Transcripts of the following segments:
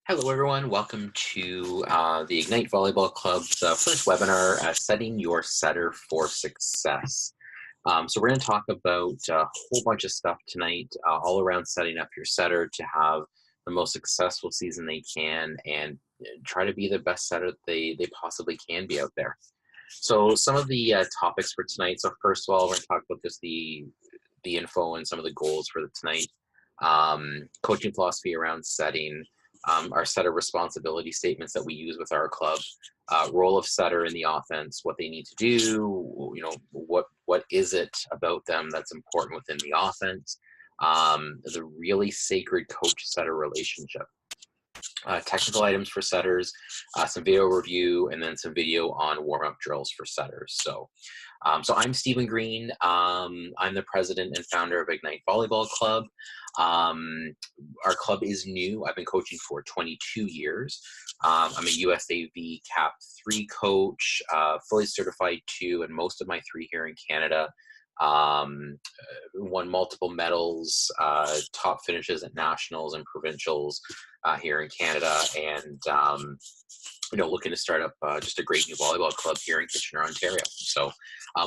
Hello, everyone. Welcome to the Ignite Volleyball Club's first webinar, Setting Your Setter for Success. So we're going to talk about a whole bunch of stuff tonight, all around setting up your setter to have the most successful season they can and try to be the best setter they possibly can be out there. So some of the topics for tonight. So first of all, we're going to talk about just the info and some of the goals for tonight. Coaching philosophy around setting, our setter responsibility statements that we use with our club, role of setter in the offense, what they need to do, what is it about them that's important within the offense, the really sacred coach-setter relationship. Technical items for setters, some video review, and then some video on warm-up drills for setters. So I'm Stephen Green. I'm the president and founder of Ignite Volleyball Club. Our club is new. I've been coaching for 22 years. I'm a USAV Cap 3 coach, fully certified 2, and most of my 3 here in Canada. Won multiple medals, top finishes at nationals and provincials here in Canada, and looking to start up just a great new volleyball club here in Kitchener, Ontario. So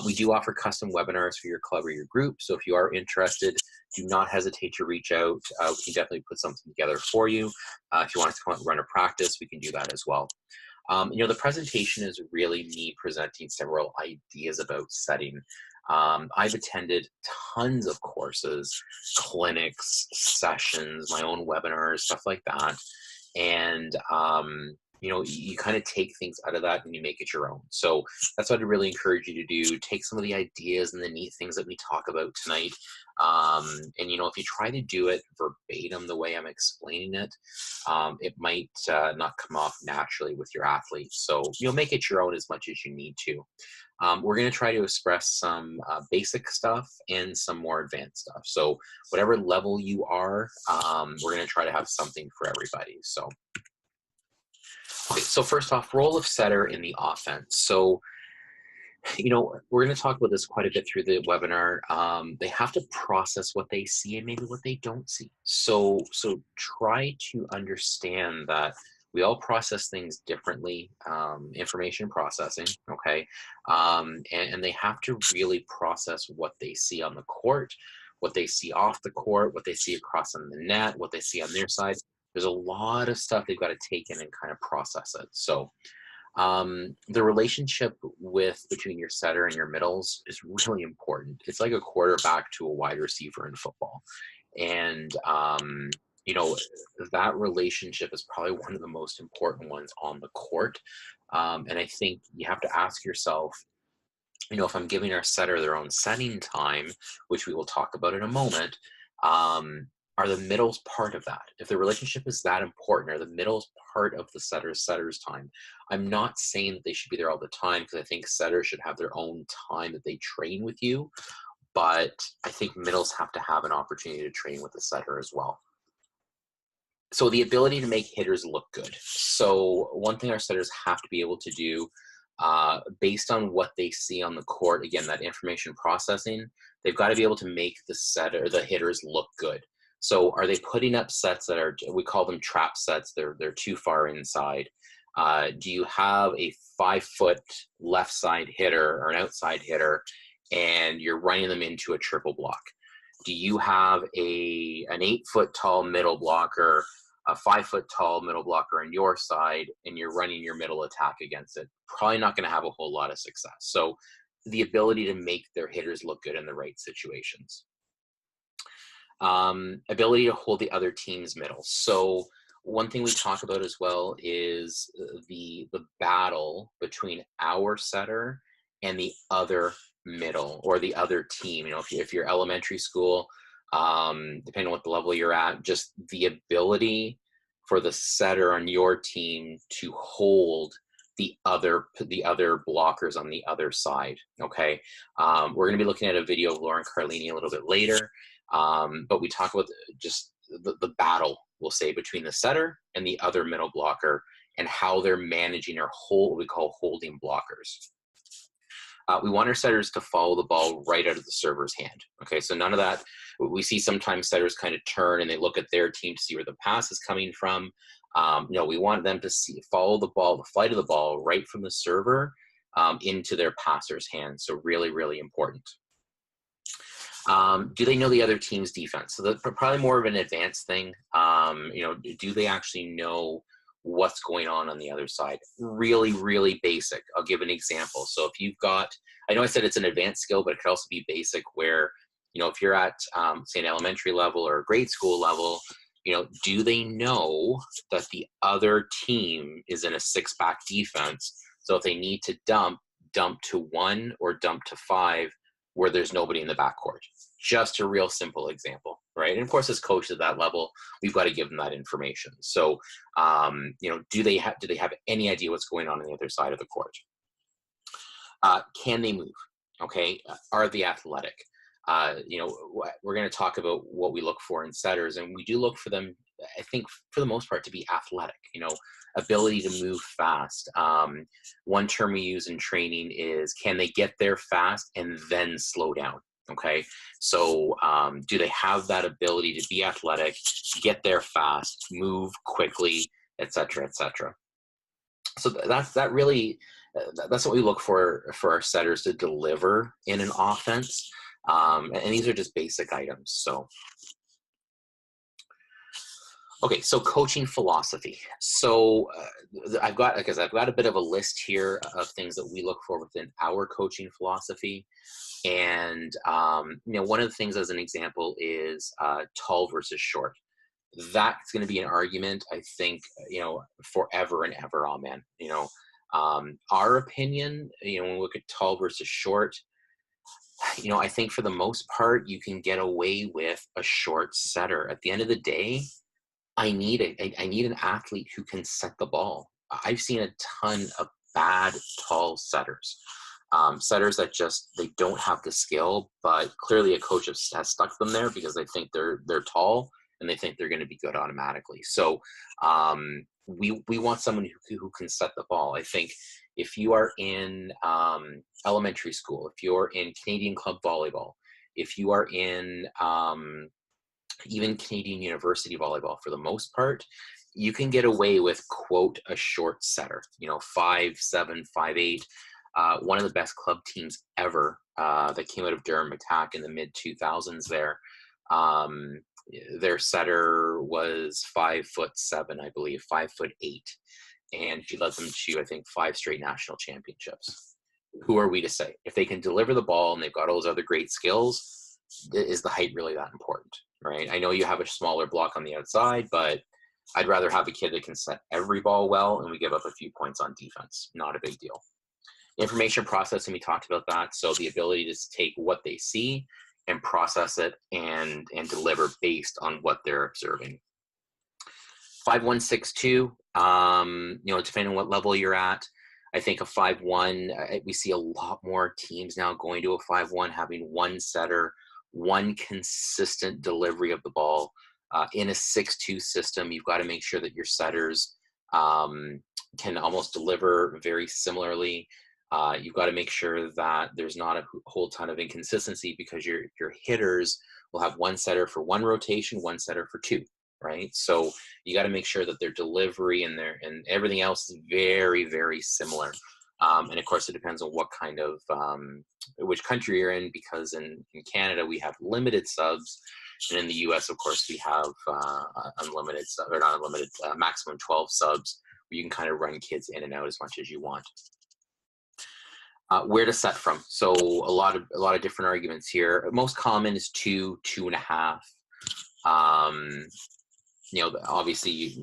we do offer custom webinars for your club or your group. So if you are interested, do not hesitate to reach out. We can definitely put something together for you. If you want us to come out and run a practice, we can do that as well. The presentation is really me presenting several ideas about setting. I've attended tons of courses, clinics, sessions, my own webinars, stuff like that. And, you kind of take things out of that and you make it your own. So that's what I'd really encourage you to do. Take some of the ideas and the neat things that we talk about tonight. If you try to do it verbatim the way I'm explaining it, it might not come off naturally with your athletes. So you'll make it your own as much as you need to. We're going to try to express some basic stuff and some more advanced stuff. So whatever level you are, we're going to try to have something for everybody. So, okay, so first off, role of setter in the offense. So, we're going to talk about this quite a bit through the webinar. They have to process what they see and maybe what they don't see. So try to understand that we all process things differently, information processing, okay? And they have to really process what they see on the court, what they see off the court, what they see across on the net, what they see on their side. There's a lot of stuff they've got to take in and kind of process it. So the relationship between your setter and your middles is really important. It's like a quarterback to a wide receiver in football. And, that relationship is probably one of the most important ones on the court. And I think you have to ask yourself, if I'm giving our setter their own setting time, which we will talk about in a moment, are the middles part of that? If the relationship is that important, are the middles part of the setter's time? I'm not saying that they should be there all the time, because I think setters should have their own time that they train with you, but I think middles have to have an opportunity to train with the setter as well. So the ability to make hitters look good. So one thing our setters have to be able to do, based on what they see on the court, again, that information processing, they've got to be able to make the hitters look good. So are they putting up sets that are, we call them trap sets, they're too far inside? Do you have a 5-foot left side hitter or an outside hitter and you're running them into a triple block? Do you have an 8-foot tall middle blocker, a 5-foot tall middle blocker on your side, and you're running your middle attack against it? Probably not going to have a whole lot of success. So the ability to make their hitters look good in the right situations. Ability to hold the other team's middle. So one thing we talk about as well is the battle between our setter and the other middle or the other team. If you're elementary school, depending on what the level you're at, just the ability for the setter on your team to hold the other blockers on the other side. Okay, we're going to be looking at a video of Lauren Carlini a little bit later. But we talk about just the battle, we'll say, between the setter and the other middle blocker and how they're managing what we call holding blockers. We want our setters to follow the ball right out of the server's hand. Okay, so none of that. We see sometimes setters kind of turn and they look at their team to see where the pass is coming from. We want them to follow the ball, the flight of the ball, right from the server into their passer's hands. So really, really important. Do they know the other team's defense? So that's probably more of an advanced thing. Do they actually know what's going on the other side? Really, really basic. I'll give an example. So if you've got, I know I said it's an advanced skill, but it could also be basic where, if you're at, say, an elementary level or a grade school level, do they know that the other team is in a six-back defense? So if they need to dump to 1 or dump to 5 where there's nobody in the backcourt. Just a real simple example, right? And of course, as coaches at that level, we've got to give them that information. So, do they have any idea what's going on the other side of the court? Can they move? Okay, are they athletic? We're going to talk about what we look for in setters, and we do look for them, I think, for the most part, to be athletic, ability to move fast. One term we use in training is, can they get there fast and then slow down? Okay, so do they have that ability to be athletic, get there fast, move quickly, etc., etc.? So that's what we look for our setters to deliver in an offense. And these are just basic items. So, okay, so coaching philosophy. So I've got a bit of a list here of things that we look for within our coaching philosophy. And, one of the things as an example is tall versus short. That's going to be an argument, I think, forever and ever, amen. Our opinion, when we look at tall versus short, I think for the most part, you can get away with a short setter. At the end of the day, I need an athlete who can set the ball. I've seen a ton of bad tall setters. Setters that they don't have the skill, but clearly a coach has stuck them there because they think they're tall and they think they're going to be good automatically. So we want someone who can set the ball. I think if you are in elementary school, if you're in Canadian club volleyball, if you are in even Canadian university volleyball, for the most part, you can get away with, quote, a short setter, 5'7", 5'8". One of the best club teams ever that came out of Durham Attack in the mid-2000s there. Their setter was 5'7", I believe, 5'8", and she led them to, I think, 5 straight national championships. Who are we to say? If they can deliver the ball and they've got all those other great skills, is the height really that important, right? I know you have a smaller block on the outside, but I'd rather have a kid that can set every ball well and we give up a few points on defense. Not a big deal. Information processing, we talked about that. So the ability to take what they see and process it and deliver based on what they're observing. 5-1-6-2, depending on what level you're at. I think a 5-1, we see a lot more teams now going to a 5-1, having one setter, one consistent delivery of the ball. In a 6-2 system, you've got to make sure that your setters can almost deliver very similarly. You've got to make sure that there's not a whole ton of inconsistency because your hitters will have one setter for one rotation, one setter for two, right? So you got to make sure that their delivery and everything else is very, very similar. And of course, it depends on what kind of which country you're in, because in Canada we have limited subs, and in the U.S., of course, we have unlimited or not unlimited, maximum 12 subs, where you can kind of run kids in and out as much as you want. Where to set from? So a lot of different arguments here. Most common is 2, 2.5. Obviously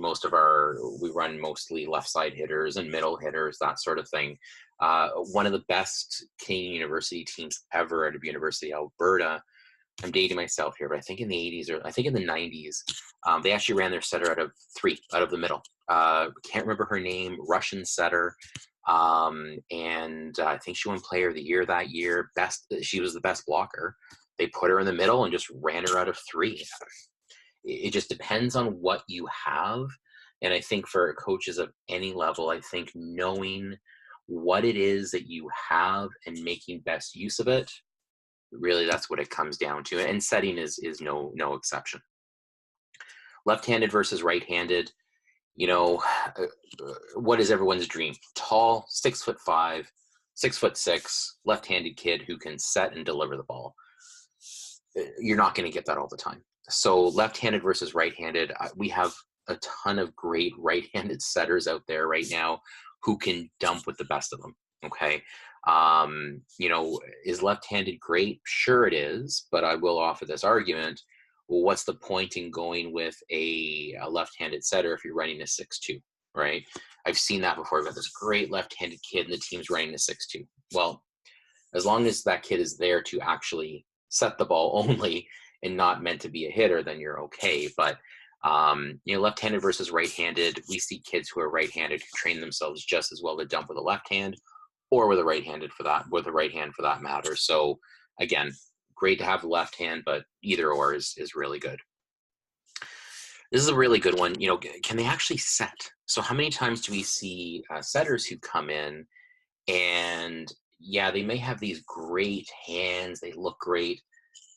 we run mostly left side hitters and middle hitters, that sort of thing. One of the best Canadian university teams ever out of University of Alberta, I'm dating myself here, but I think in the 80s or I think in the 90s, they actually ran their setter out of 3, out of the middle. Can't remember her name, Russian setter. And I think she won Player of the Year that year. She was the best blocker. They put her in the middle and just ran her out of 3. It just depends on what you have. And I think for coaches of any level, I think knowing what it is that you have and making best use of it, really that's what it comes down to. And setting is no exception. Left-handed versus right-handed. You know, what is everyone's dream? Tall, 6'5", 6'6", left-handed kid who can set and deliver the ball. You're not going to get that all the time. So left-handed versus right-handed, we have a ton of great right-handed setters out there right now who can dump with the best of them. Okay. You know, is left-handed great? Sure it is, but I will offer this argument. Well, what's the point in going with a left-handed setter if you're running a 6'2", right? I've seen that before. I've got this great left-handed kid and the team's running a 6'2". Well, as long as that kid is there to actually set the ball only and not meant to be a hitter, then you're okay. But you know, left-handed versus right-handed, we see kids who are right-handed who train themselves just as well to dump with a left hand or with a right-handed for that, with a right hand for that matter. So again, great to have the left hand, but either or is really good. This is a really good one. You know, can they actually set? So how many times do we see setters who come in and yeah, they may have these great hands, they look great,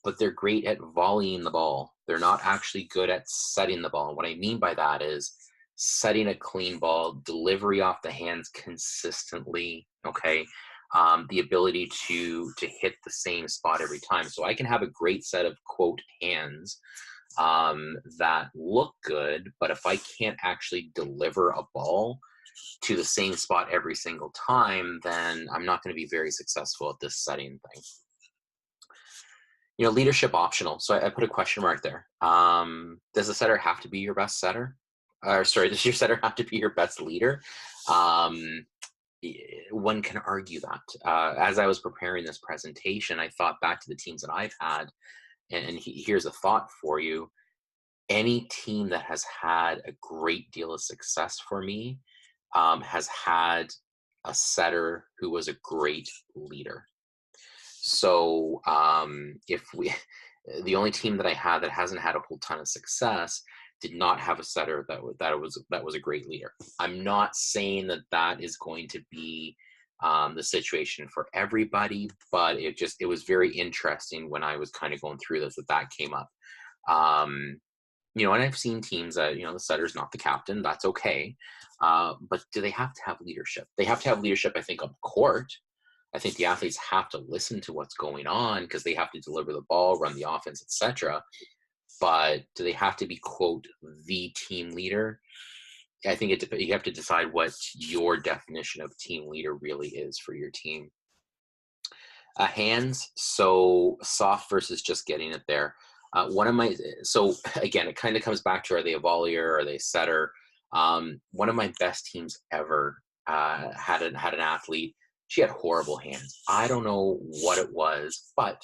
but they're great at volleying the ball. They're not actually good at setting the ball. And what I mean by that is setting a clean ball, delivery off the hands consistently, okay? The ability to hit the same spot every time. So I can have a great set of, quote, hands that look good, but if I can't actually deliver a ball to the same spot every single time, then I'm not going to be very successful at this setting thing. You know, leadership optional. So I put a question mark there. Does the setter have to be your best setter? Or sorry, does your setter have to be your best leader? One can argue that. As I was preparing this presentation, I thought back to the teams that I've had, and here's a thought for you. Any team that has had a great deal of success for me has had a setter who was a great leader. So if we, the only team that I had that hasn't had a whole ton of success did not have a setter that was a great leader. I'm not saying that that is going to be the situation for everybody, but it was very interesting when I was kind of going through this that came up. You know, and I've seen teams that, you know, the setter's not the captain. That's okay. But do they have to have leadership? They have to have leadership, I think, on the court. I think the athletes have to listen to what's going on because they have to deliver the ball, run the offense, etc. But do they have to be, quote, the team leader? I think you have to decide what your definition of team leader really is for your team. Hands, so soft versus just getting it there. So again, it kind of comes back to, are they a volleyer? Are they a setter? One of my best teams ever had an athlete. She had horrible hands. I don't know what it was, but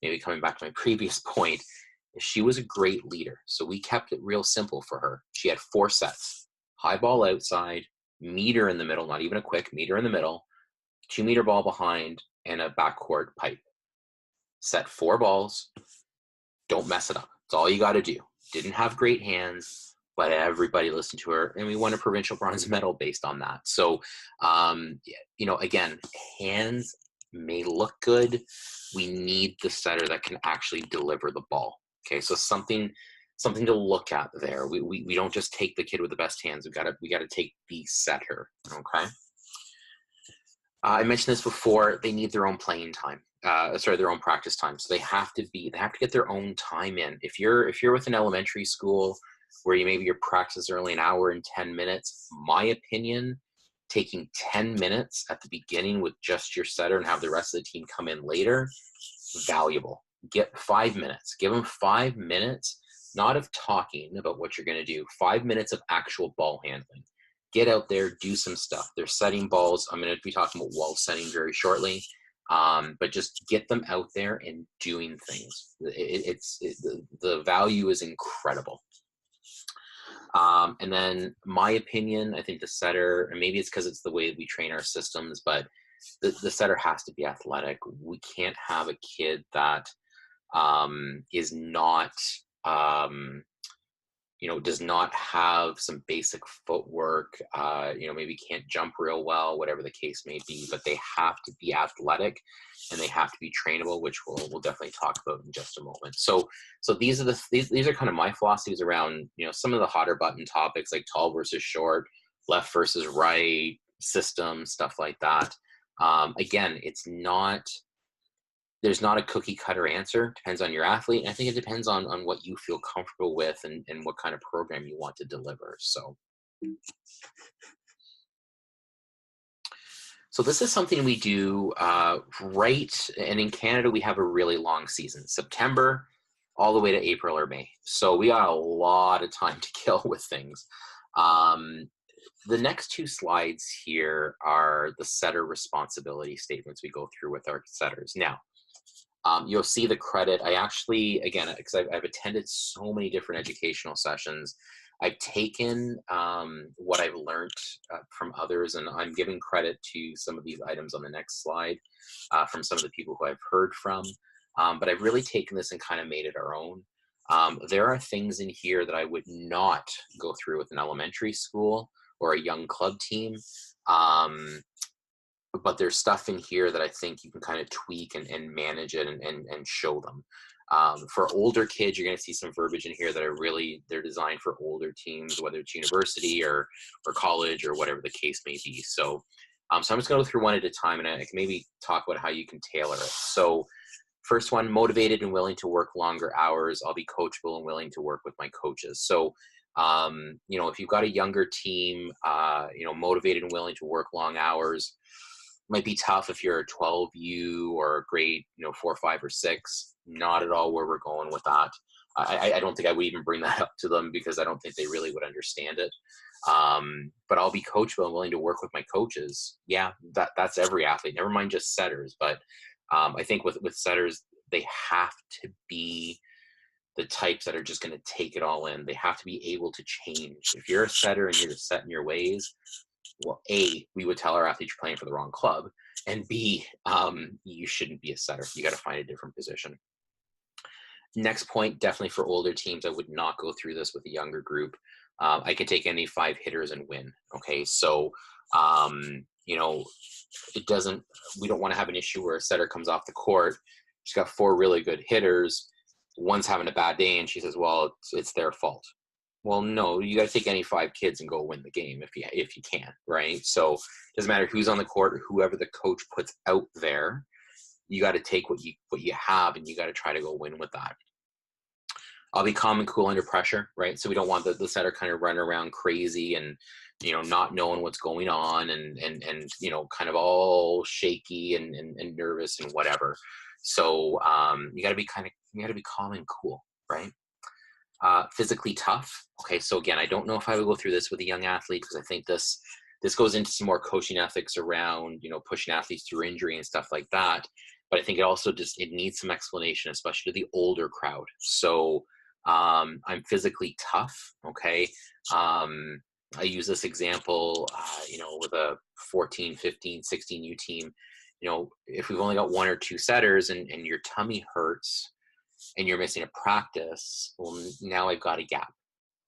maybe coming back to my previous point, she was a great leader. So we kept it real simple for her. She had 4 sets: high ball outside, meter in the middle, not even a quick meter in the middle, 2-meter ball behind, and a backcourt pipe. Set 4 balls. Don't mess it up. That's all you got to do. Didn't have great hands, but everybody listened to her, and we won a provincial bronze medal based on that. So, you know, again, hands may look good. We need the setter that can actually deliver the ball. Okay, so something to look at there. We don't just take the kid with the best hands. We got to take the setter. Okay. I mentioned this before. They need their own playing time. Their own practice time. So they have to get their own time in. If you're with an elementary school where maybe your practice are only an hour and 10 minutes, my opinion, taking 10 minutes at the beginning with just your setter and have the rest of the team come in later, valuable. Get 5 minutes. Give them 5 minutes, not of talking about what you're going to do, 5 minutes of actual ball handling. Get out there, do some stuff. They're setting balls. I'm going to be talking about wall setting very shortly. But just get them out there and doing things. The value is incredible. And then my opinion, I think the setter, and maybe it's because it's the way we train our systems, but the setter has to be athletic. We can't have a kid that is not does not have some basic footwork, maybe can't jump real well, whatever the case may be, but they have to be athletic and they have to be trainable, which we'll definitely talk about in just a moment. So these are kind of my philosophies around, some of the hotter button topics like tall versus short, left versus right, system, stuff like that. Again, there's not a cookie cutter answer. Depends on your athlete. And I think it depends on what you feel comfortable with and what kind of program you want to deliver. So this is something we do right. And in Canada, we have a really long season, September all the way to April or May. So we got a lot of time to kill with things. The next two slides here are the setter responsibility statements we go through with our setters. Now, you'll see the credit. I actually, again, because I've attended so many different educational sessions, I've taken what I've learned from others, and I'm giving credit to some of these items on the next slide from some of the people who I've heard from. But I've really taken this and kind of made it our own. There are things in here that I would not go through with an elementary school or a young club team. But there's stuff in here that I think you can kind of tweak and manage it and show them. For older kids, you're going to see some verbiage in here that they're designed for older teams, whether it's university or college or whatever the case may be. So I'm just going to go through one at a time, and I can maybe talk about how you can tailor it. So first one, motivated and willing to work longer hours. I'll be coachable and willing to work with my coaches. So if you've got a younger team, motivated and willing to work long hours, might be tough if you're a 12U or a grade, 4, 5, or 6. Not at all where we're going with that. I don't think I would even bring that up to them because I don't think they really would understand it. But I'll be coachable and willing to work with my coaches. Yeah, that's every athlete. Never mind just setters. But I think with setters, they have to be the types that are just going to take it all in. They have to be able to change. If you're a setter and you're just set in your ways, well, A, we would tell our athletes you're playing for the wrong club, and B, you shouldn't be a setter. You got to find a different position. Next point, definitely for older teams, I would not go through this with a younger group. I could take any 5 hitters and win. Okay, so we don't want to have an issue where a setter comes off the court. She's got 4 really good hitters. One's having a bad day, and she says, "Well, it's their fault." Well, no, you got to take any 5 kids and go win the game if you can, right? So it doesn't matter who's on the court or whoever the coach puts out there. You got to take what you have, and you got to try to go win with that. I'll be calm and cool under pressure, right? So we don't want the setter kind of running around crazy and not knowing what's going on and kind of all shaky and nervous and whatever. So you got to be calm and cool, right? Physically tough. Okay, so again, I don't know if I would go through this with a young athlete because I think this goes into some more coaching ethics around pushing athletes through injury and stuff like that. But I think it also it needs some explanation, especially to the older crowd. So I'm physically tough. Okay, I use this example, with a 14, 15, 16U team. If we've only got 1 or 2 setters and your tummy hurts and you're missing a practice, well, now I've got a gap,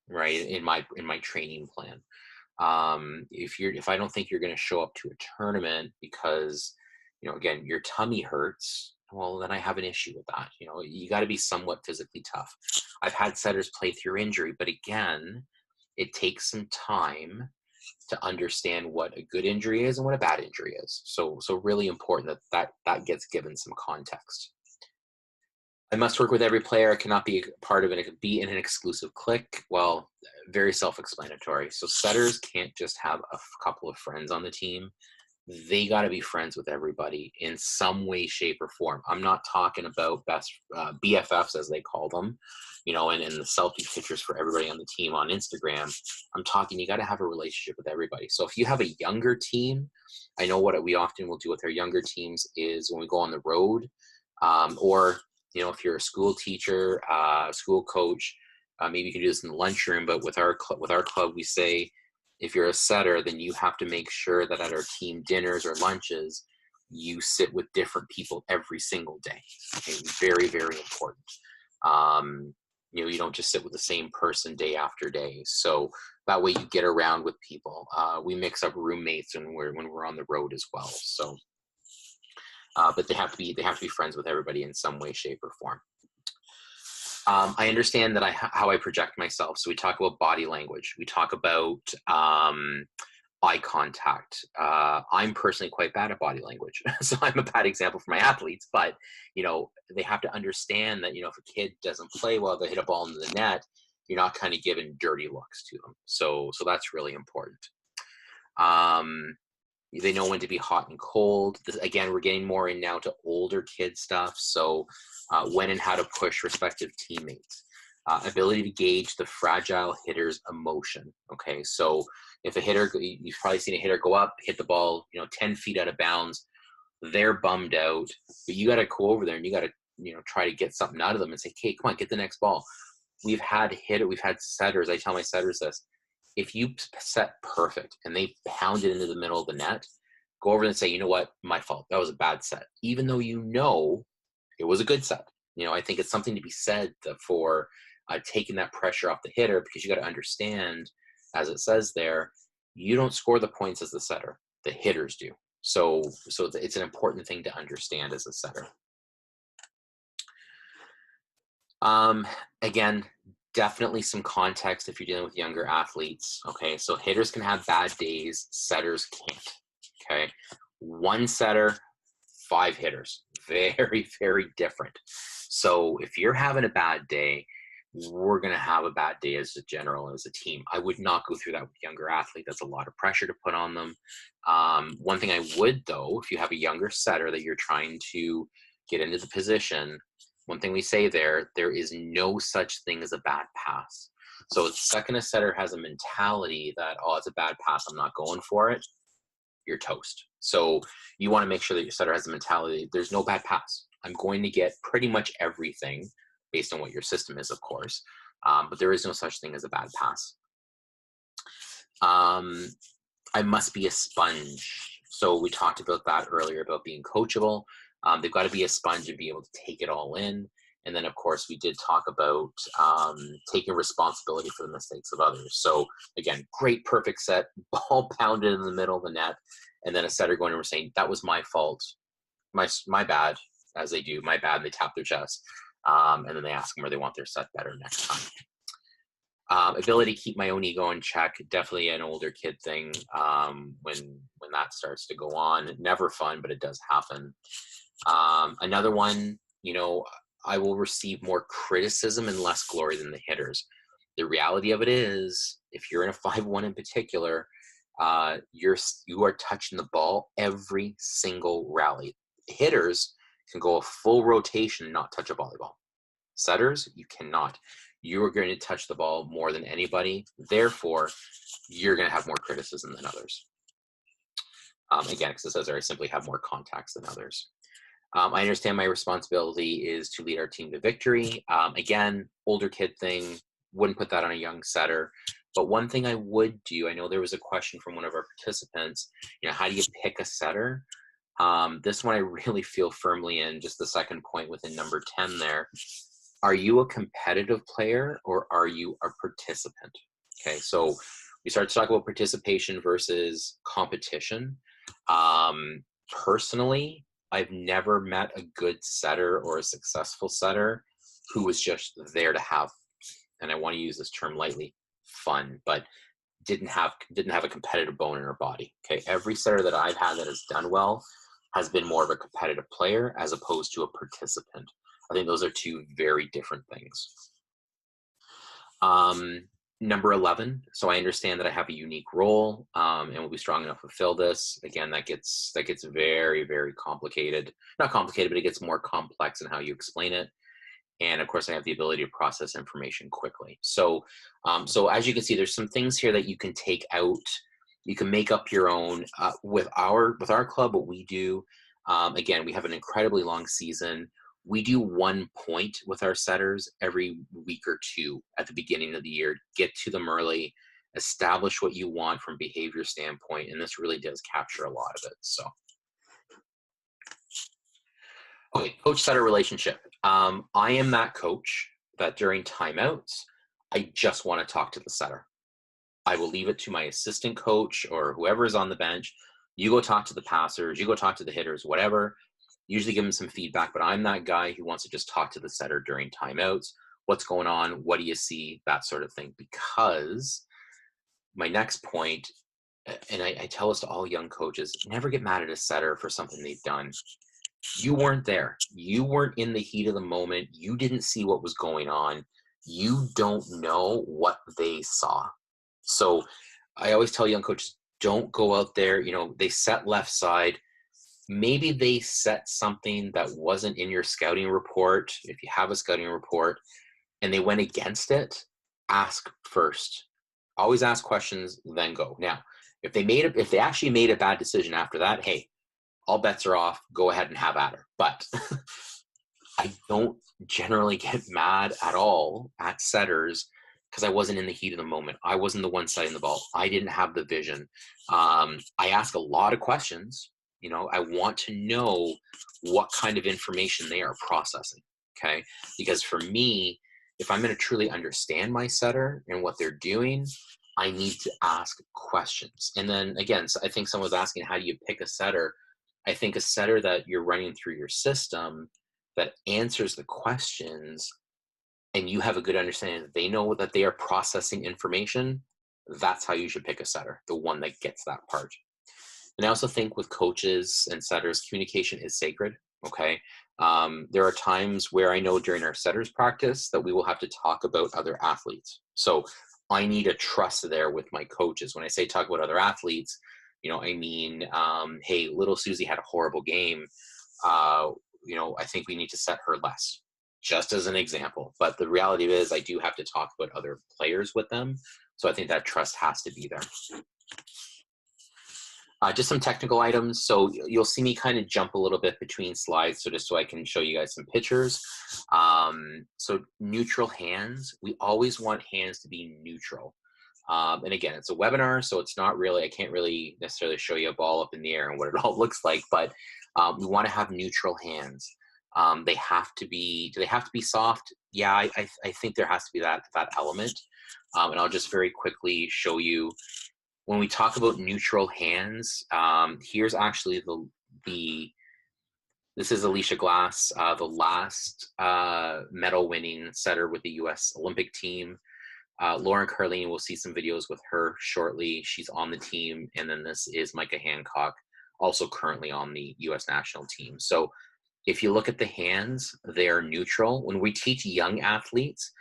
right, in my training plan. If I don't think you're going to show up to a tournament because, again, your tummy hurts, well, then I have an issue with that. You got to be somewhat physically tough. I've had setters play through injury, but again, it takes some time to understand what a good injury is and what a bad injury is. So really important that gets given some context. I must work with every player. I cannot be part of it. Be in an exclusive clique. Well, very self-explanatory. So setters can't just have a couple of friends on the team. They got to be friends with everybody in some way, shape, or form. I'm not talking about best BFFs, as they call them, and the selfie pictures for everybody on the team on Instagram. I'm talking you got to have a relationship with everybody. So if you have a younger team, I know what we often will do with our younger teams is when we go on the road, or if you're a school teacher, school coach, maybe you can do this in the lunchroom. But with our club, we say, if you're a setter, then you have to make sure that at our team dinners or lunches, you sit with different people every single day. Okay, very, very important. You don't just sit with the same person day after day. So that way you get around with people. We mix up roommates when we're on the road as well. So, but they have to be friends with everybody in some way, shape, or form. I understand that how I project myself. So we talk about body language. We talk about eye contact. I'm personally quite bad at body language. So I'm a bad example for my athletes, but they have to understand that, if a kid doesn't play well, they hit a ball into the net, you're not kind of giving dirty looks to them. So that's really important. They know when to be hot and cold. Again, we're getting more in now to older kid stuff. So when and how to push respective teammates. Ability to gauge the fragile hitter's emotion. Okay, so if a hitter, you've probably seen a hitter go up, hit the ball, 10 feet out of bounds, they're bummed out, but you got to go over there and you got to, try to get something out of them and say, "Okay, come on, get the next ball." We've had setters. I tell my setters this: if you set perfect and they pound it into the middle of the net, go over and say, "You know what? My fault. That was a bad set," even though it was a good set. I think it's something to be said for taking that pressure off the hitter, because you got to understand, as it says there, you don't score the points as the setter, the hitters do. So it's an important thing to understand as a setter. Again, definitely some context if you're dealing with younger athletes. Okay, so hitters can have bad days, setters can't. Okay, one setter, 5 hitters, very, very different. So if you're having a bad day, we're going to have a bad day as a team. I would not go through that with younger athletes. That's a lot of pressure to put on them. One thing I would, though, if you have a younger setter that you're trying to get into the position, one thing we say there is no such thing as a bad pass. So the second a setter has a mentality that, "Oh, it's a bad pass, I'm not going for it," you're toast. So you want to make sure that your setter has the mentality, there's no bad pass. I'm going to get pretty much everything based on what your system is, of course. But there is no such thing as a bad pass. I must be a sponge. So we talked about that earlier, about being coachable. They've got to be a sponge and be able to take it all in. And then, of course, we did talk about taking responsibility for the mistakes of others. So, again, great, perfect set, ball pounded in the middle of the net, and then a setter going over saying, "That was my fault, my bad," as they do, "my bad," and they tap their chest. And then they ask them where they want their set better next time. Ability to keep my own ego in check, definitely an older kid thing. When that starts to go on, never fun, but it does happen. Another one, I will receive more criticism and less glory than the hitters. The reality of it is, if you're in a 5-1 in particular, you are touching the ball every single rally. Hitters can go a full rotation and not touch a volleyball. Setters, you cannot. You are going to touch the ball more than anybody. Therefore, you're going to have more criticism than others. Again, because it says there, I simply have more contacts than others. I understand my responsibility is to lead our team to victory. Again, older kid thing, wouldn't put that on a young setter. But one thing I would do, I know there was a question from one of our participants, how do you pick a setter? This one I really feel firmly in, just the second point within number 10 there. Are you a competitive player or are you a participant? Okay, so we start to talk about participation versus competition. Personally, I've never met a good setter or a successful setter who was just there to have, and I want to use this term lightly, fun, but didn't have a competitive bone in her body. Okay, every setter that I've had that has done well has been more of a competitive player as opposed to a participant. I think those are two very different things. Number 11, so I understand that I have a unique role and will be strong enough to fulfill this. Again, that gets very, very complicated. Not complicated, but it gets more complex in how you explain it. And of course, I have the ability to process information quickly. So as you can see, there's some things here that you can take out. You can make up your own. With our club, what we do, again, we have an incredibly long season. We do 1 point with our setters every week or two at the beginning of the year. Get to them early, establish what you want from behavior standpoint, and this really does capture a lot of it. So, okay, coach-setter relationship. I am that coach that during timeouts, I just want to talk to the setter. I will leave it to my assistant coach or whoever is on the bench. You go talk to the passers, you go talk to the hitters, whatever. Usually give them some feedback, but I'm that guy who wants to just talk to the setter during timeouts. What's going on? What do you see? That sort of thing. Because my next point, and I tell this to all young coaches, never get mad at a setter for something they've done. You weren't there. You weren't in the heat of the moment. You didn't see what was going on. You don't know what they saw. So I always tell young coaches, don't go out there. They set left side. Maybe they set something that wasn't in your scouting report, if you have a scouting report, and they went against it. Ask first. Always ask questions, then go. Now, if they actually made a bad decision after that, hey, all bets are off. Go ahead and have at her. But I don't generally get mad at all at setters because I wasn't in the heat of the moment. I wasn't the one setting the ball. I didn't have the vision. I ask a lot of questions. I want to know what kind of information they are processing. Okay. Because for me, if I'm going to truly understand my setter and what they're doing, I need to ask questions. And then again, so I think someone was asking, how do you pick a setter? I think a setter that you're running through your system that answers the questions and you have a good understanding that they know that they are processing information, that's how you should pick a setter, the one that gets that part. And I also think with coaches and setters, communication is sacred, okay? There are times where I know during our setters practice that we will have to talk about other athletes. So I need a trust there with my coaches. When I say talk about other athletes, I mean, hey, little Susie had a horrible game. I think we need to set her less, just as an example. But the reality is I do have to talk about other players with them. So I think that trust has to be there. Just some technical items. So you'll see me kind of jump a little bit between slides, so just so I can show you guys some pictures. So neutral hands, we always want hands to be neutral. And again, it's a webinar, so it's not really, I can't really necessarily show you a ball up in the air and what it all looks like, but we want to have neutral hands. Do they have to be soft? Yeah, I think there has to be that element. And I'll just very quickly show you. When we talk about neutral hands, here's actually this is Alicia Glass, the last medal-winning setter with the U.S. Olympic team. Lauren Carlini, we'll see some videos with her shortly. She's on the team. And then this is Micah Hancock, also currently on the U.S. national team. So if you look at the hands, they are neutral. When we teach young athletes,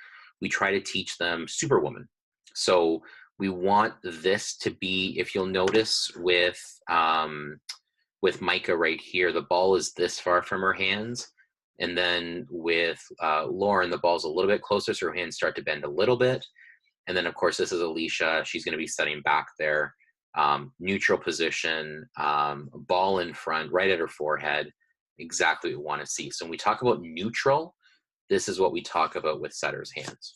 we try to teach them Superwoman. So we want this to be, if you'll notice with Micah right here, the ball is this far from her hands. And then with Lauren, the ball's a little bit closer, so her hands start to bend a little bit. And then, of course, this is Alicia. She's going to be setting back there. Neutral position, ball in front, right at her forehead. Exactly what we want to see. So when we talk about neutral, this is what we talk about with setters' hands.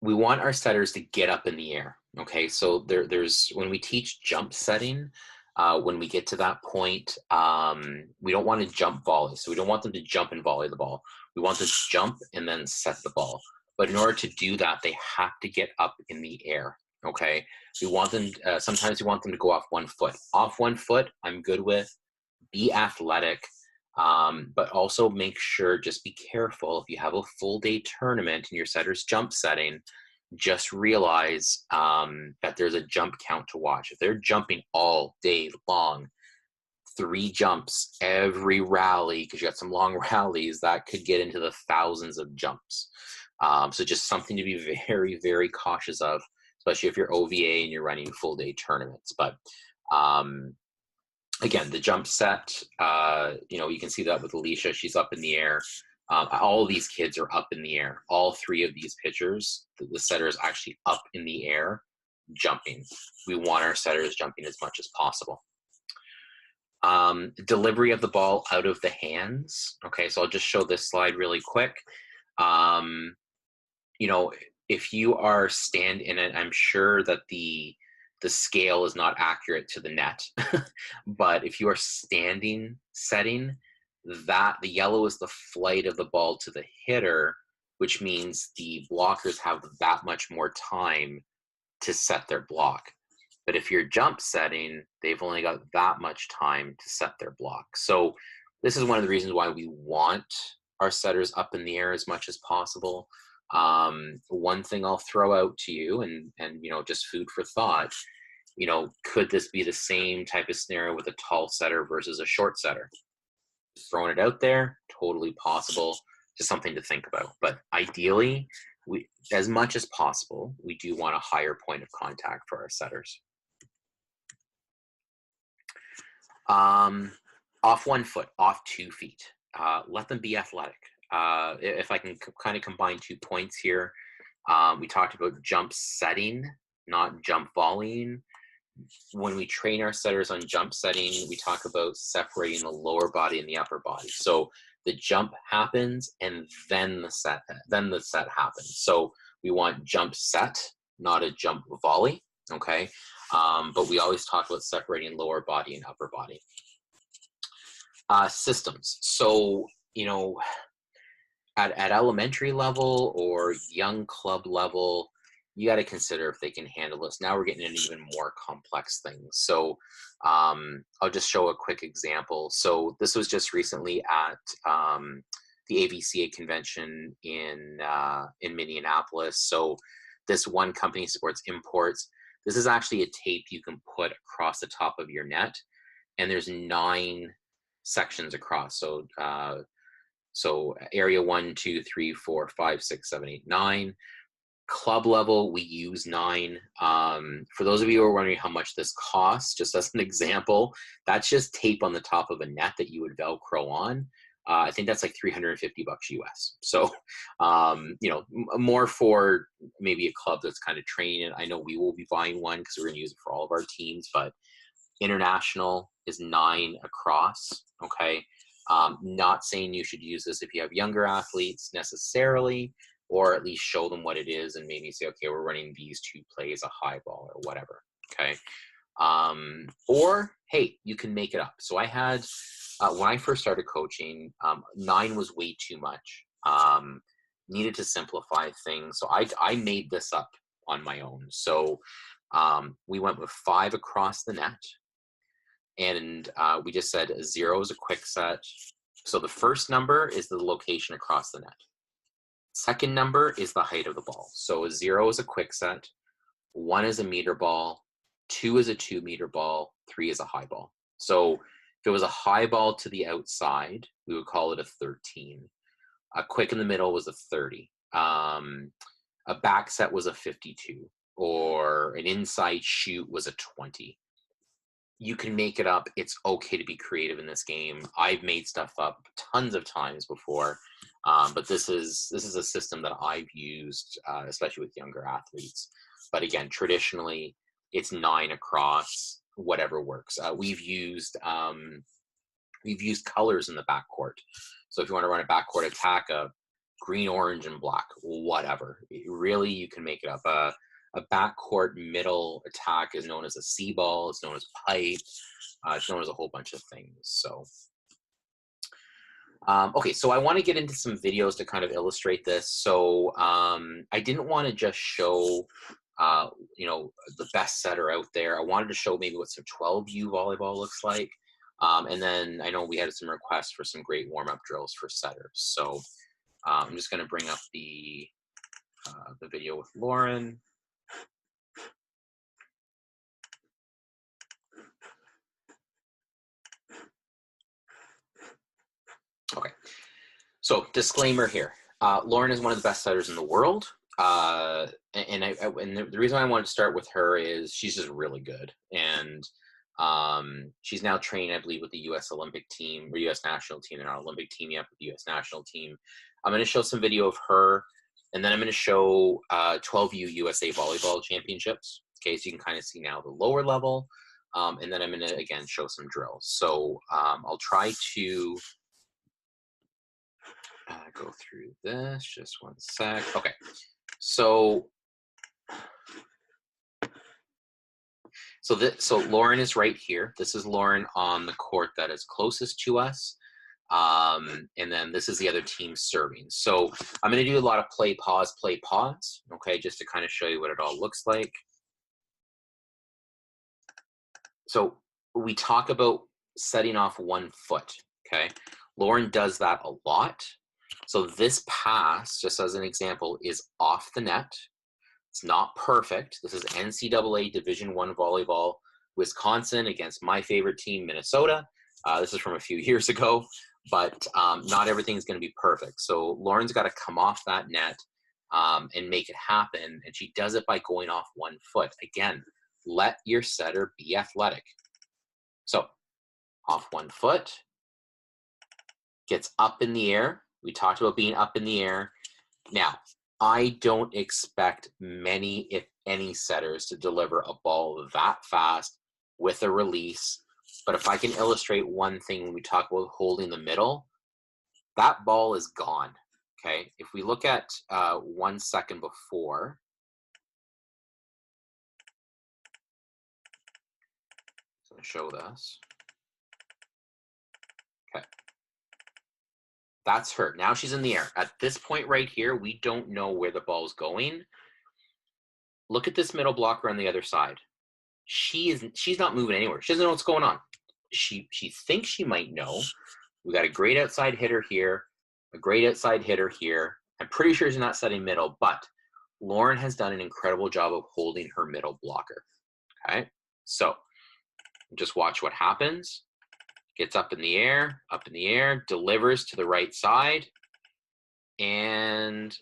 We want our setters to get up in the air, okay? So there's when we teach jump setting, when we get to that point, we don't want to jump volley. So we don't want them to jump and volley the ball. We want them to jump and then set the ball. But in order to do that, they have to get up in the air, okay? We want them, sometimes we want them to go off 1 foot. Off 1 foot, I'm good with. Be athletic. But also make sure, just be careful if you have a full day tournament in your setter's jump setting, just realize that there's a jump count to watch. If they're jumping all day long, 3 jumps every rally, because you got some long rallies, that could get into the thousands of jumps. So just something to be very, very cautious of, especially if you're OVA and you're running full day tournaments. But again, the jump set, you can see that with Alicia. She's up in the air. All of these kids are up in the air. All 3 of these pitchers, the setter is actually up in the air, jumping. We want our setters jumping as much as possible. Delivery of the ball out of the hands. Okay, so I'll just show this slide really quick. If you are in it, I'm sure that the scale is not accurate to the net. But if you are standing setting, that the yellow is the flight of the ball to the hitter, which means the blockers have that much more time to set their block. But if you're jump setting, they've only got that much time to set their block. So this is one of the reasons why we want our setters up in the air as much as possible. One thing I'll throw out to you, and you know, just food for thought, you know, could this be the same type of scenario with a tall setter versus a short setter? Just throwing it out there, totally possible, just something to think about. But ideally, we, as much as possible, we do want a higher point of contact for our setters. Off 1 foot, off 2 feet. Let them be athletic. If I can kind of combine 2 points here, we talked about jump setting, not jump volleying. When we train our setters on jump setting, we talk about separating the lower body and the upper body. So the jump happens and then the set happens. So we want jump set, not a jump volley, okay? But we always talk about separating lower body and upper body. Systems. So, you know, at elementary level or young club level, you got to consider if they can handle this. Now we're getting into even more complex things. So I'll just show a quick example. So this was just recently at the AVCA convention in Minneapolis. So this one company supports imports. This is actually a tape you can put across the top of your net, and there's 9 sections across. So so area 1, 2, 3, 4, 5, 6, 7, 8, 9. Club level, we use 9. For those of you who are wondering how much this costs, just as an example, that's just tape on the top of a net that you would Velcro on. I think that's like $350 US. So, you know, more for maybe a club that's kind of training. I know we will be buying one because we're going to use it for all of our teams, but international is 9 across, okay? Not saying you should use this if you have younger athletes necessarily, or at least show them what it is and maybe say, okay, we're running these 2 plays, a high ball or whatever, okay? Or, hey, you can make it up. So I had, when I first started coaching, 9 was way too much. Needed to simplify things. So I made this up on my own. So we went with 5 across the net. And we just said 0 is a quick set. So the first number is the location across the net. Second number is the height of the ball. So 0 is a quick set, 1 is a meter ball, 2 is a 2-meter ball, 3 is a high ball. So if it was a high ball to the outside, we would call it a 13. A quick in the middle was a 30. A back set was a 52, or an inside shoot was a 20. You can make it up. It's okay to be creative in this game. I've made stuff up tons of times before, but this is a system that I've used, especially with younger athletes. But again, traditionally, it's 9 across, whatever works. We've used colors in the backcourt. So if you want to run a backcourt attack, green, orange, and black, whatever. Really, you can make it up. A backcourt middle attack is known as a C-ball. It's known as pipe. It's known as a whole bunch of things. So, okay, so I want to get into some videos to kind of illustrate this. So I didn't want to just show, you know, the best setter out there. I wanted to show maybe what some 12U volleyball looks like. And then I know we had some requests for some great warm-up drills for setters. So I'm just going to bring up the video with Lauren. Okay, so disclaimer here. Lauren is one of the best setters in the world. And the reason I wanted to start with her is she's just really good. And she's now trained, I believe, with the U.S. Olympic team, or U.S. national team. They're not Olympic team yet, but the U.S. national team. I'm going to show some video of her, and then I'm going to show 12U USA Volleyball Championships. Okay, so you can kind of see now the lower level. And then I'm going to, again, show some drills. So I'll try to go through this. Just one sec. Okay, so Lauren is right here. This is Lauren on the court that is closest to us. And then this is the other team serving. So I'm going to do a lot of play, pause, okay, just to kind of show you what it all looks like. So we talk about setting off 1 foot, okay? Lauren does that a lot. So this pass, just as an example, is off the net. It's not perfect. This is NCAA Division I volleyball, Wisconsin against my favorite team, Minnesota. This is from a few years ago, but not everything's going to be perfect. So Lauren's got to come off that net and make it happen, and she does it by going off 1 foot. Again, let your setter be athletic. So off 1 foot, gets up in the air. We talked about being up in the air. Now, I don't expect many, if any, setters to deliver a ball that fast with a release. But if I can illustrate one thing when we talk about holding the middle, that ball is gone, okay? If we look at 1 second before, I'm going to show this. Okay. That's her. Now she's in the air. At this point right here, we don't know where the ball's going. Look at this middle blocker on the other side. She's not moving anywhere. She doesn't know what's going on. She thinks she might know. We got a great outside hitter here, a great outside hitter here. I'm pretty sure she's not setting middle, but Lauren has done an incredible job of holding her middle blocker. Okay, so just watch what happens. Gets up in the air, delivers to the right side, and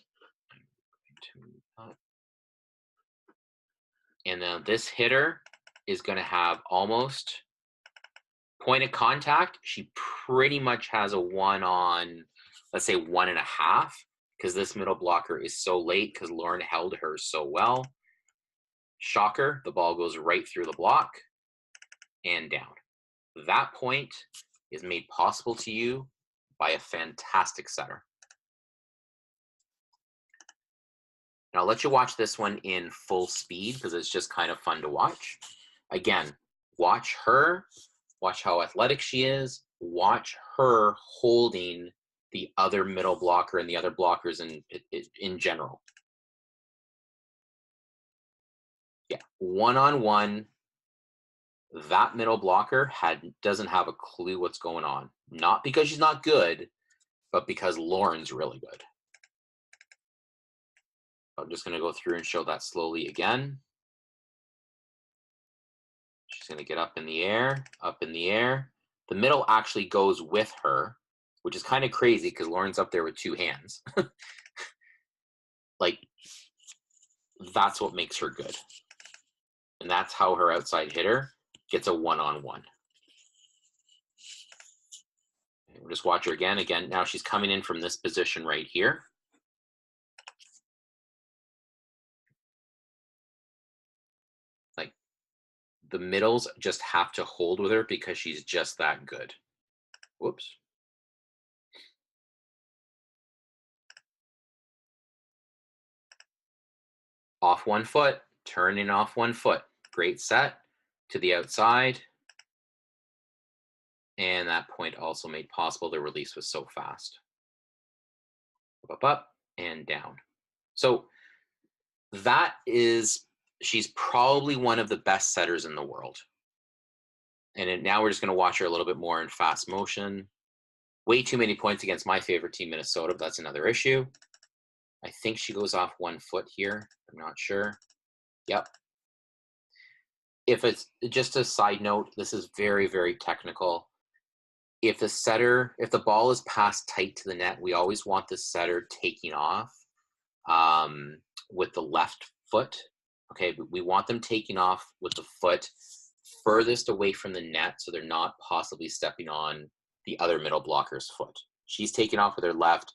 then this hitter is going to have almost point of contact. She pretty much has a 1 on, let's say 1.5, because this middle blocker is so late because Lauren held her so well. Shocker, the ball goes right through the block and down. That point is made possible to you by a fantastic setter. Now I'll let you watch this one in full speed because it's just kind of fun to watch. Again, watch her, watch how athletic she is, watch her holding the other middle blocker and the other blockers in general. Yeah, 1-on-1. That middle blocker doesn't have a clue what's going on. Not because she's not good, but because Lauren's really good. I'm just going to go through and show that slowly again. She's going to get up in the air, The middle actually goes with her, which is kind of crazy because Lauren's up there with 2 hands. Like, that's what makes her good. And that's how her outside hitter gets a 1-on-1. We'll just watch her again. Now she's coming in from this position right here. Like, the middles just have to hold with her because she's just that good. Whoops. Off 1 foot, turning off 1 foot. Great set to the outside. And that point also made possible. The release was so fast. Up, and down. So she's probably one of the best setters in the world. And now we're just going to watch her a little bit more in fast motion. Way too many points against my favorite team, Minnesota, but that's another issue. I think she goes off 1 foot here. I'm not sure. Yep. If it's just a side note, this is very, very technical. If the ball is passed tight to the net, we always want the setter taking off with the left foot. Okay, we want them taking off with the foot furthest away from the net so they're not possibly stepping on the other middle blocker's foot. She's taking off with her left.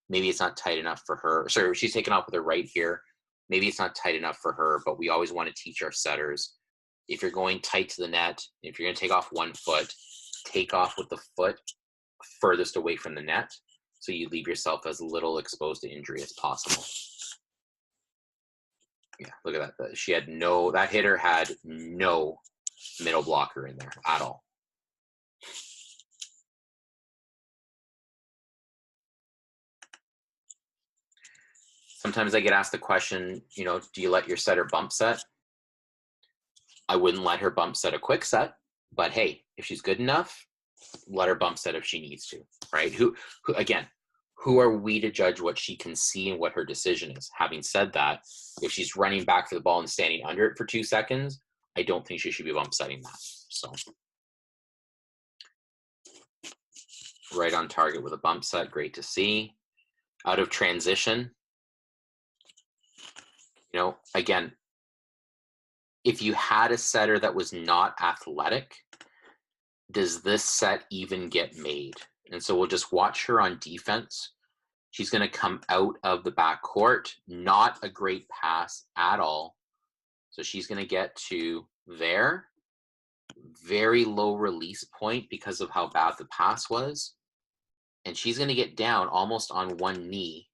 Maybe it's not tight enough for her. Sorry, she's taking off with her right here. Maybe it's not tight enough for her, but we always want to teach our setters, if you're going tight to the net, if you're going to take off 1 foot, take off with the foot furthest away from the net so you leave yourself as little exposed to injury as possible. Yeah, look at that. That hitter had no middle blocker in there at all. Sometimes I get asked the question, you know, do you let your setter bump set? I wouldn't let her bump set a quick set, but hey, if she's good enough, let her bump set if she needs to, right? Again, who are we to judge what she can see and what her decision is? Having said that, if she's running back for the ball and standing under it for 2 seconds, I don't think she should be bump setting that. So right on target with a bump set, great to see. Out of transition, you know, again, if you had a setter that was not athletic, does this set even get made? And so we'll just watch her on defense. She's going to come out of the back court. Not a great pass at all. So she's going to get to there. Very low release point because of how bad the pass was. And she's going to get down almost on one knee.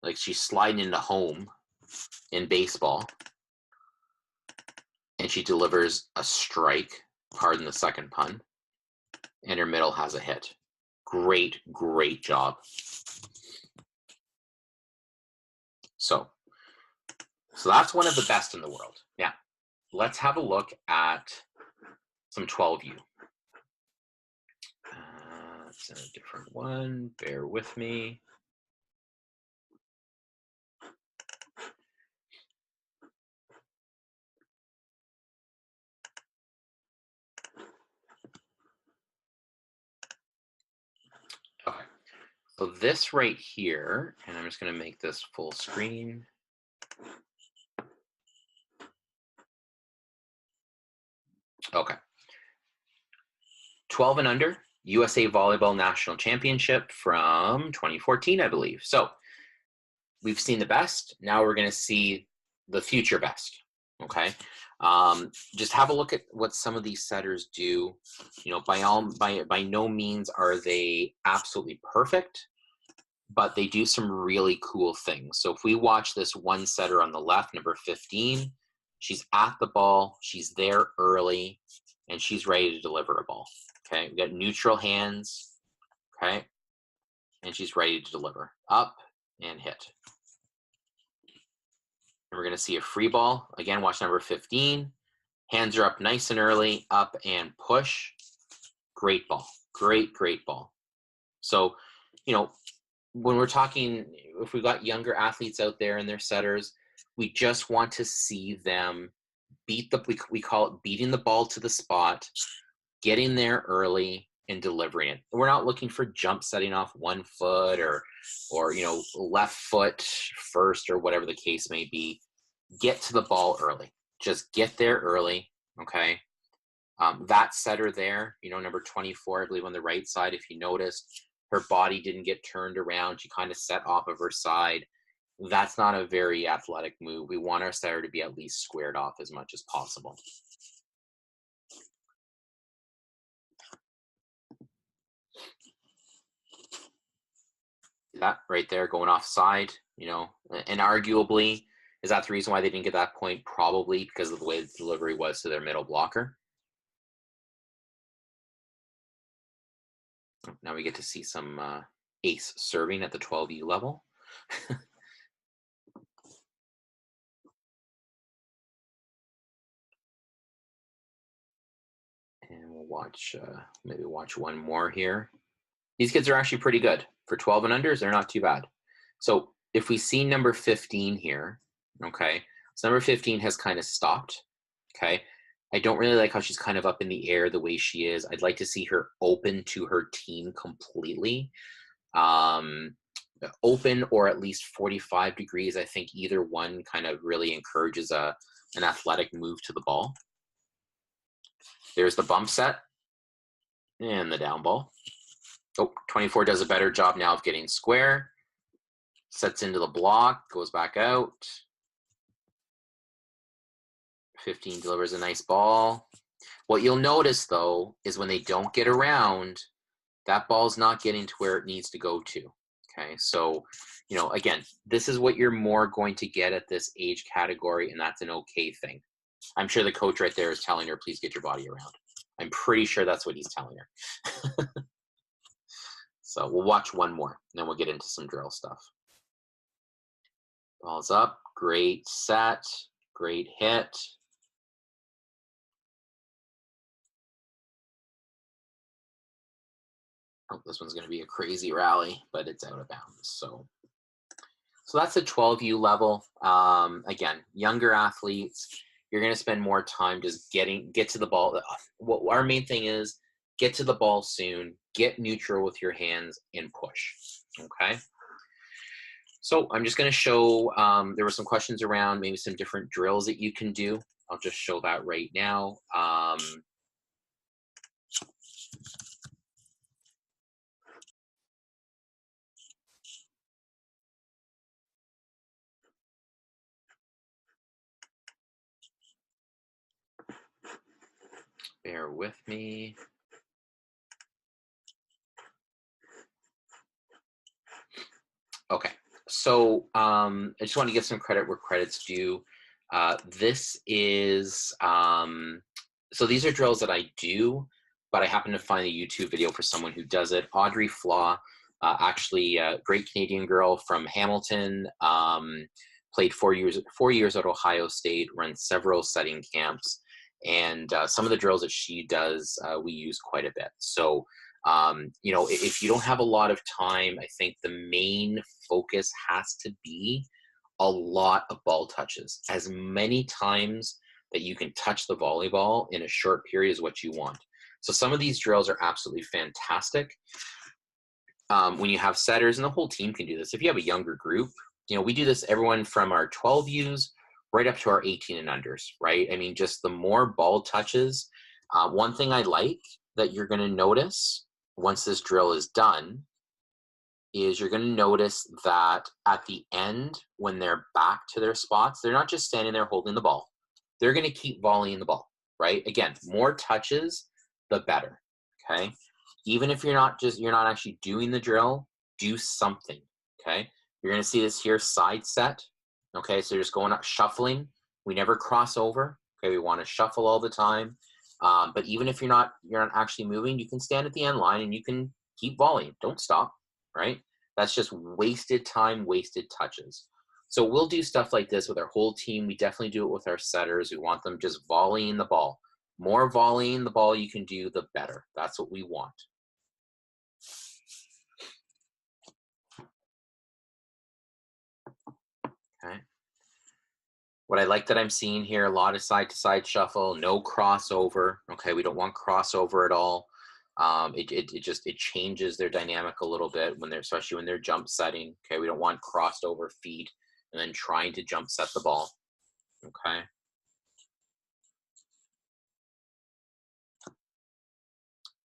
Like she's sliding into home in baseball. And she delivers a strike, pardon the second pun. And her middle has a hit. Great, great job. So that's one of the best in the world. Yeah. Let's have a look at some 12U. It's in a different one. Bear with me. Okay. So this right here, and I'm just going to make this full screen. Okay. 12 and under, USA Volleyball National Championship from 2014, I believe. So we've seen the best. Now we're going to see the future best. Okay. Just have a look at what some of these setters do. You know, by no means are they absolutely perfect, but they do some really cool things. So if we watch this one setter on the left, number 15, she's at the ball, she's there early, and she's ready to deliver a ball. Okay, we got neutral hands, okay, and she's ready to deliver. Up and hit. And we're going to see a free ball. Again, watch number 15. Hands are up nice and early, up and push. Great ball. Great, great ball. So, you know, when we're talking, if we've got younger athletes out there and their setters, we just want to see them beat the, we call it beating the ball to the spot, getting there early and delivering it. We're not looking for jump setting off 1 foot or you know, left foot first or whatever the case may be. Get to the ball early. Just get there early, okay? That setter there, you know, number 24, I believe on the right side, if you noticed, her body didn't get turned around. She kind of set off of her side. That's not a very athletic move. We want our setter to be at least squared off as much as possible. That right there going offside, you know, and arguably, is that the reason why they didn't get that point? Probably because of the way the delivery was to their middle blocker. Now we get to see some ace serving at the 12U level. And we'll watch, maybe watch one more here. These kids are actually pretty good. For 12 and unders, they're not too bad. So if we see number 15 here, okay, so number 15 has kind of stopped, okay? I don't really like how she's kind of up in the air the way she is. I'd like to see her open to her team completely. Open or at least 45 degrees. I think either one kind of really encourages an athletic move to the ball. There's the bump set and the down ball. Oh, 24 does a better job now of getting square. Sets into the block, goes back out. 15 delivers a nice ball. What you'll notice, though, is when they don't get around, that ball's not getting to where it needs to go to. Okay, so, you know, again, this is what you're more going to get at this age category, and that's an okay thing. I'm sure the coach right there is telling her, please get your body around. I'm pretty sure that's what he's telling her. So we'll watch one more, and then we'll get into some drill stuff. Ball's up, great set, great hit. Oh, this one's going to be a crazy rally, but it's out of bounds. So that's the 12U level. Again, younger athletes, you're going to spend more time just get to the ball. What our main thing is, get to the ball soon, get neutral with your hands, and push. Okay. So I'm just going to show, there were some questions around maybe some different drills that you can do. I'll just show that right now. Bear with me. Okay, so I just want to give some credit where credit's due. This is, so these are drills that I do, but I happen to find a YouTube video for someone who does it. Audrey Flaw, actually a great Canadian girl from Hamilton, played 4 years at Ohio State, runs several setting camps, and some of the drills that she does, we use quite a bit. So you know, if you don't have a lot of time, I think the main focus has to be a lot of ball touches. As many times that you can touch the volleyball in a short period is what you want. So some of these drills are absolutely fantastic. When you have setters, and the whole team can do this. If you have a younger group, you know, we do this, everyone from our 12Us right up to our 18 and unders, right? I mean, just the more ball touches. One thing I like that you're going to notice once this drill is done is you're going to notice that at the end, when they're back to their spots, they're not just standing there holding the ball. They're going to keep volleying the ball, right? Again, more touches, the better, okay? Even if you're not actually doing the drill, do something, okay? You're going to see this here, side set, okay? So you're just going up, shuffling. We never cross over, okay? We want to shuffle all the time. But even if you're not actually moving, you can stand at the end line and you can keep volleying. Don't stop, right? That's just wasted time, wasted touches. So we'll do stuff like this with our whole team. We definitely do it with our setters. We want them just volleying the ball. More volleying the ball you can do, the better. That's what we want. Okay. What I like that I'm seeing here, a lot of side-to-side shuffle, no crossover. Okay, we don't want crossover at all. It changes their dynamic a little bit when they're, especially when they're jump setting. Okay, we don't want crossed over feet and then trying to jump set the ball. Okay.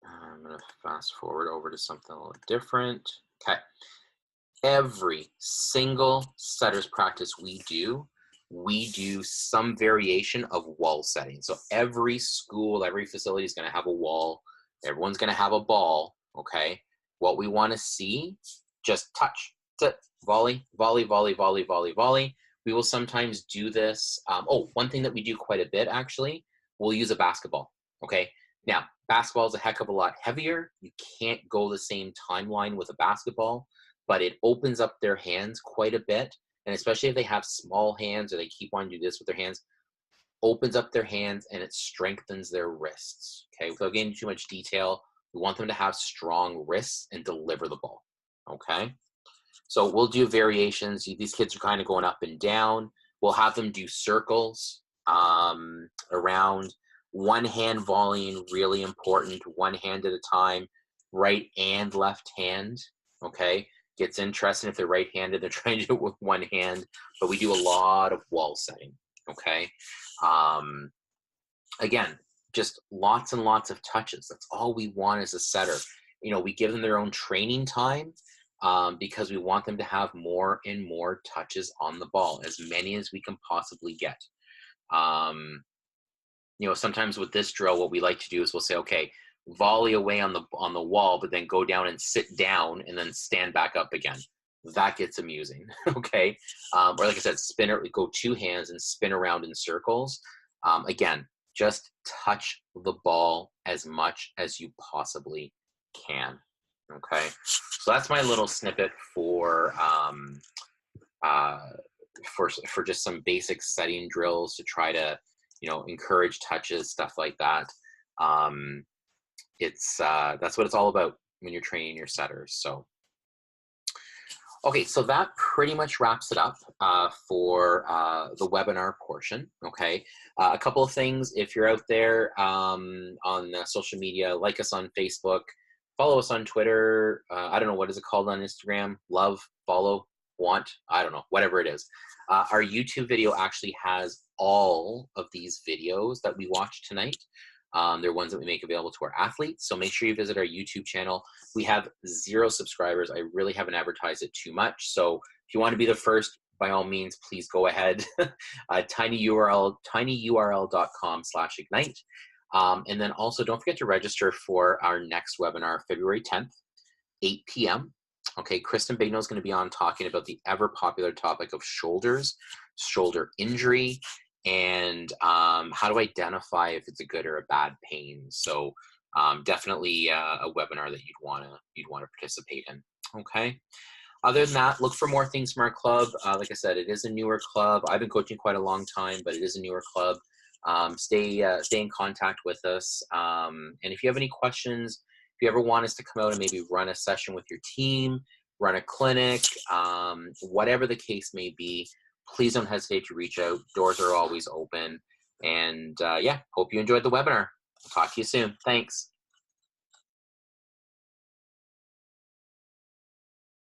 I'm gonna fast forward over to something a little different. Okay. Every single setters practice we do some variation of wall setting. So every school, every facility is going to have a wall. Everyone's going to have a ball, okay? What we want to see, just touch. That's it. Volley, volley, volley, volley, volley, volley. We will sometimes do this. One thing that we do quite a bit, actually, we'll use a basketball, okay? Now, basketball is a heck of a lot heavier. You can't go the same timeline with a basketball, but it opens up their hands quite a bit. And especially if they have small hands or they keep wanting to do this with their hands, opens up their hands and it strengthens their wrists. Okay, without getting into too much detail, we want them to have strong wrists and deliver the ball. Okay, so we'll do variations. These kids are kind of going up and down. We'll have them do circles around. One hand volleying, really important. One hand at a time, right and left hand. Okay, gets interesting if they're right-handed, they're trying to do it with one hand, but we do a lot of wall setting, okay? Again, just lots and lots of touches. That's all we want as a setter. You know, we give them their own training time because we want them to have more and more touches on the ball, as many as we can possibly get. You know, sometimes with this drill, what we like to do is we'll say, okay, volley away on the wall, but then go down and sit down and then stand back up again. That gets amusing, okay? Or like I said, spin it, go two hands and spin around in circles. Again, just touch the ball as much as you possibly can, okay? So that's my little snippet for for just some basic setting drills to try to, you know, encourage touches, stuff like that. That's what it's all about when you're training your setters. So, okay, so that pretty much wraps it up for the webinar portion. Okay, a couple of things. If you're out there on social media, like us on Facebook, follow us on Twitter. I don't know, what is it called on Instagram? Love, follow, want, I don't know, whatever it is. Our YouTube video actually has all of these videos that we watched tonight. They're ones that we make available to our athletes. So make sure you visit our YouTube channel. We have 0 subscribers. I really haven't advertised it too much. So if you want to be the first, by all means, please go ahead. tinyurl.com/ignite. And then also don't forget to register for our next webinar, February 10th, 8 p.m. Okay, Kristen Bigno is going to be on talking about the ever popular topic of shoulders, shoulder injury, and how to identify if it's a good or a bad pain. So definitely a webinar that you'd want to participate in. Okay. Other than that, look for more things from our club. Like I said, it is a newer club. I've been coaching quite a long time, but it is a newer club. Stay in contact with us. And if you have any questions, if you ever want us to come out and maybe run a session with your team, run a clinic, whatever the case may be, please don't hesitate to reach out. Doors are always open. And yeah, hope you enjoyed the webinar. I'll talk to you soon. Thanks.